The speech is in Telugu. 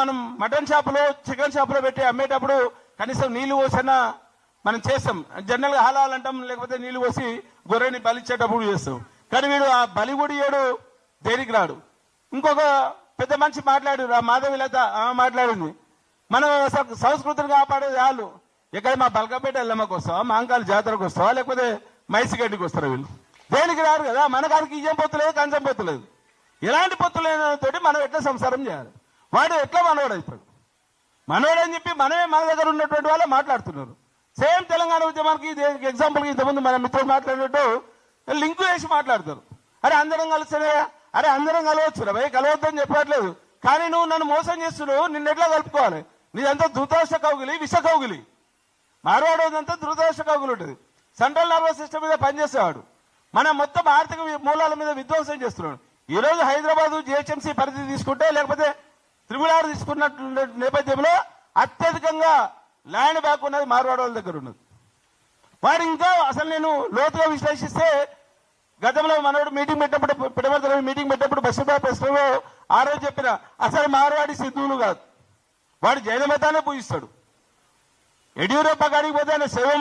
మనం మటన్ షాపులో చికెన్ షాపులో పెట్టి అమ్మేటప్పుడు కనీసం నీళ్లు పోసైనా మనం చేస్తాం. జనరల్ గా హలాల్ అంటాం, లేకపోతే నీళ్లు పోసి గొర్రెని బలిచ్చేటప్పుడు చేస్తాం. కానీ వీడు ఆ బలి కూడా ఇయ్యడు, దేనికి రాడు. ఇంకొక పెద్ద మనిషి మాట్లాడారు, ఆ మాధవి లత మాట్లాడింది, మనం సంస్కృతిని కాపాడేది వాళ్ళు. ఎక్కడ మా బల్కపేట ఎల్లమ్మకి వస్తావా, మాంకాల జాతరకు వస్తావా, లేకపోతే మైసిగడ్డికి వస్తారా? వీళ్ళు దేనికి రారు కదా. మన గారికి ఇయ్యం పొత్తులేదు, కంచం పొత్తులేదు. ఎలాంటి పొత్తులేనితోటి మనం ఎట్లా సంసారం చేయాలి? వాడు ఎట్లా మనవాడు అవుతాడు? మనవాడు అని చెప్పి మనమే మన దగ్గర ఉన్నటువంటి వాళ్ళే మాట్లాడుతున్నారు. సేమ్ తెలంగాణ ఉద్యమానికి ఎగ్జాంపుల్కి ఇంతకుముందు మన మిత్రులు మాట్లాడినట్టు లింకు వేసి మాట్లాడతారు. అరే అందరం కలిస్తేనే, అరే అందరం కలవచ్చు రా భయ్, కలవద్దని చెప్పట్లేదు. కానీ నువ్వు నన్ను మోసం చేస్తున్నావు, నిన్ను ఎట్లా కలుపుకోవాలి? నీదంతా ధృతరాష్ట్ర కౌగిలి, విష కౌగిలి. మార్వాడోదంతా ధృతరాష్ట్ర కౌగిలి ఉంటుంది. సెంట్రల్ నర్వస్ సిస్టమ్ మీద పనిచేసేవాడు. మన మొత్తం ఆర్థిక మూలాల మీద విధ్వంసం చేస్తున్నాడు. ఈ రోజు హైదరాబాద్ జిహెచ్ఎంసీ పరిధి తీసుకుంటే, లేకపోతే త్రిపురారు తీసుకున్నట్టు నేపథ్యంలో అత్యధికంగా ల్యాండ్ బ్యాక్ ఉన్నది మార్వాడ వాళ్ళ దగ్గర ఉన్నది. వాడు ఇంకా అసలు నేను లోతుగా విశ్లేషిస్తే, గతంలో మనోడు మీటింగ్ పెట్టినప్పుడు, పిడమర్తలో మీటింగ్ పెట్టినప్పుడు బస్సుబాబు ప్రశ్నలో ఆ రోజు చెప్పిన, అసలు మార్వాడి సిద్ధువులు కాదు, వాడు జైన మతాన్ని పూజిస్తాడు. యడ్యూరప్ప కాడికి పోతే ఆయన శైవం